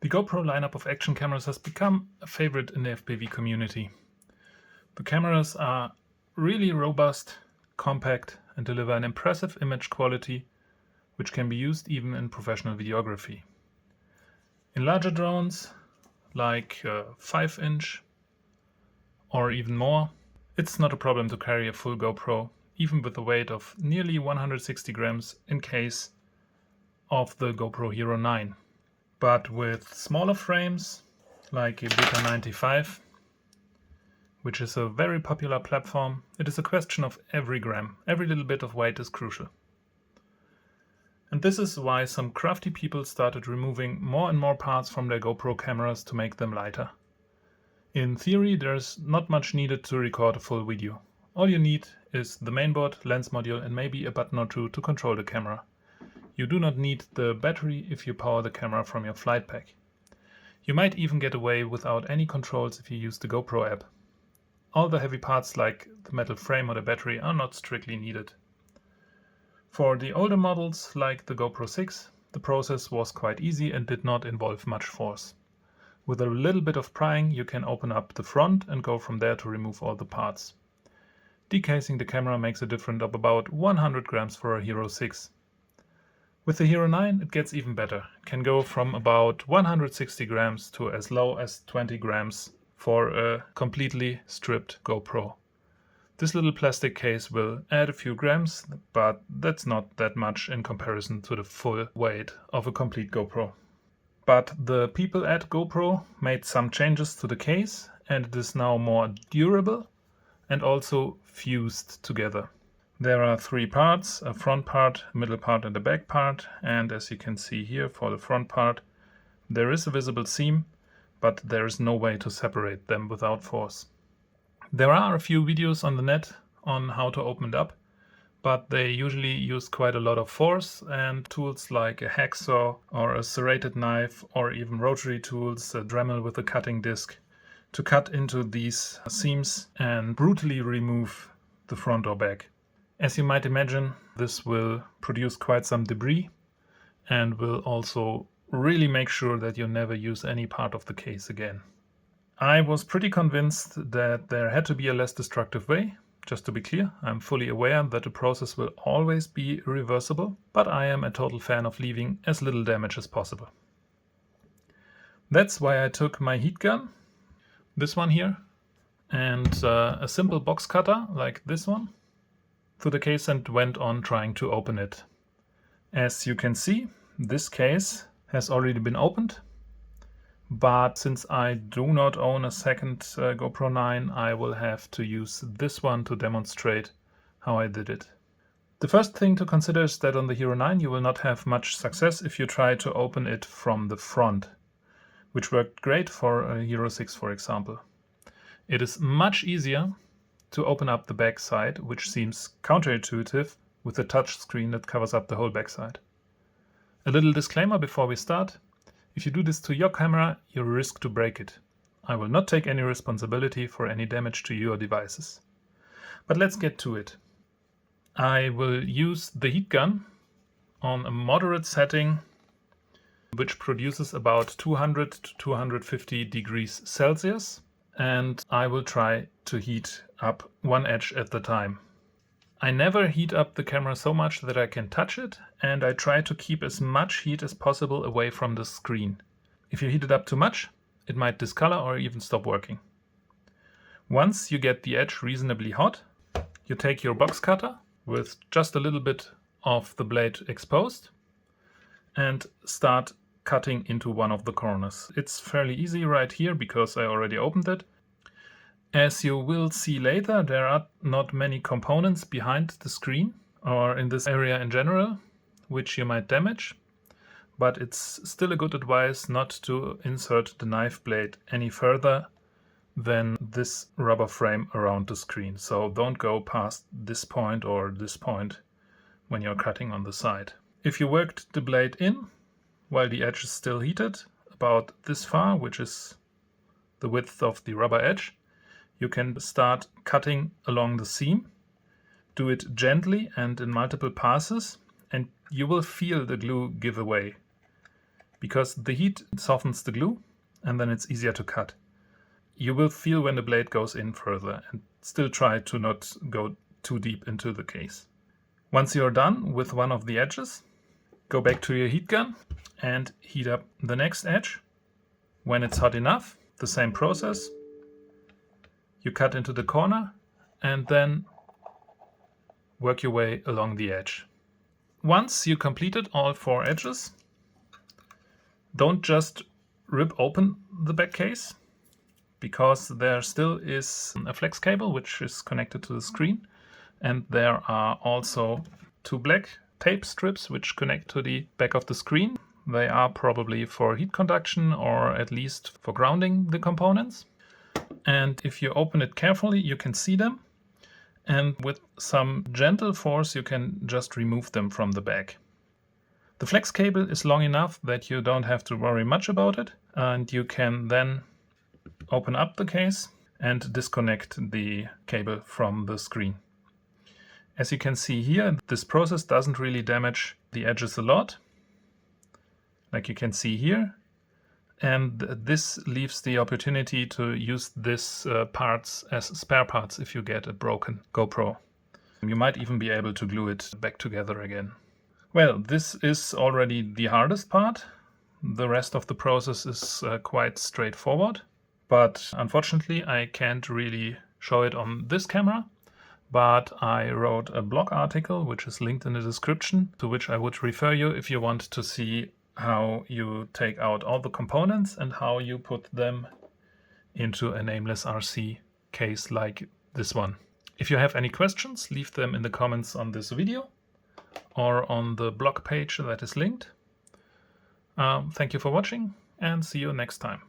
The GoPro lineup of action cameras has become a favorite in the FPV community. The cameras are really robust, compact, and deliver an impressive image quality which can be used even in professional videography. In larger drones, like 5-inch or even more, it's not a problem to carry a full GoPro, even with a weight of nearly 160 grams in case of the GoPro Hero 9. But with smaller frames, like a Beta 95, which is a very popular platform, it is a question of every gram. Every little bit of weight is crucial. And this is why some crafty people started removing more and more parts from their GoPro cameras to make them lighter. In theory, there's not much needed to record a full video. All you need is the mainboard, lens module, and maybe a button or two to control the camera. You do not need the battery if you power the camera from your flight pack. You might even get away without any controls if you use the GoPro app. All the heavy parts like the metal frame or the battery are not strictly needed. For the older models like the GoPro 6, the process was quite easy and did not involve much force. With a little bit of prying you can open up the front and go from there to remove all the parts. Decasing the camera makes a difference of about 100 grams for a Hero 6. With the Hero 9 it gets even better. It can go from about 160 grams to as low as 20 grams for a completely stripped GoPro. This little plastic case will add a few grams, but that's not that much in comparison to the full weight of a complete GoPro. But the people at GoPro made some changes to the case and it is now more durable and also fused together. There are 3 parts, a front part, a middle part and a back part, and as you can see here for the front part there is a visible seam, but there is no way to separate them without force. There are a few videos on the net on how to open it up, but they usually use quite a lot of force, and tools like a hacksaw or a serrated knife or even rotary tools, a Dremel with a cutting disc, to cut into these seams and brutally remove the front or back. As you might imagine, this will produce quite some debris and will also really make sure that you never use any part of the case again. I was pretty convinced that there had to be a less destructive way. Just to be clear, I'm fully aware that the process will always be reversible, but I am a total fan of leaving as little damage as possible. That's why I took my heat gun, this one here, and a simple box cutter like this one, to the case and went on trying to open it. As you can see, this case has already been opened, but since I do not own a second GoPro 9, I will have to use this one to demonstrate how I did it. The first thing to consider is that on the Hero 9 you will not have much success if you try to open it from the front, which worked great for a Hero 6 for example. It is much easier to open up the back side, which seems counterintuitive with a touch screen that covers up the whole backside. A little disclaimer before we start: if you do this to your camera, you risk to break it. I will not take any responsibility for any damage to your devices. But let's get to it. I will use the heat gun on a moderate setting, which produces about 200 to 250 degrees Celsius, and I will try to heat up one edge at the time. I never heat up the camera so much that I can touch it, and I try to keep as much heat as possible away from the screen. If you heat it up too much, it might discolor or even stop working. Once you get the edge reasonably hot, you take your box cutter with just a little bit of the blade exposed and start cutting into one of the corners. It's fairly easy right here because I already opened it. As you will see later, there are not many components behind the screen or in this area in general, which you might damage, but it's still a good advice not to insert the knife blade any further than this rubber frame around the screen. So don't go past this point or this point when you're cutting on the side. If you worked the blade in while the edge is still heated, about this far, which is the width of the rubber edge, you can start cutting along the seam. Do it gently and in multiple passes, and you will feel the glue give away. because the heat softens the glue and then it's easier to cut. You will feel when the blade goes in further, and still try to not go too deep into the case. Once you're done with one of the edges, go back to your heat gun and heat up the next edge. When it's hot enough, the same process. You cut into the corner and then work your way along the edge. Once you completed all 4 edges, don't just rip open the back case, because there still is a flex cable which is connected to the screen, and there are also 2 black tape strips which connect to the back of the screen. They are probably for heat conduction or at least for grounding the components. And if you open it carefully, you can see them, and with some gentle force you can just remove them from the back. The flex cable is long enough that you don't have to worry much about it, and you can then open up the case and disconnect the cable from the screen. As you can see here, this process doesn't really damage the edges a lot, like you can see here, and this leaves the opportunity to use this parts as spare parts if you get a broken GoPro. You might even be able to glue it back together again. Well, this is already the hardest part. The rest of the process is quite straightforward, but unfortunately I can't really show it on this camera. But I wrote a blog article which is linked in the description, to which I would refer you if you want to see how you take out all the components and how you put them into a nameless RC case like this one. If you have any questions, leave them in the comments on this video or on the blog page that is linked. Thank you for watching, and see you next time.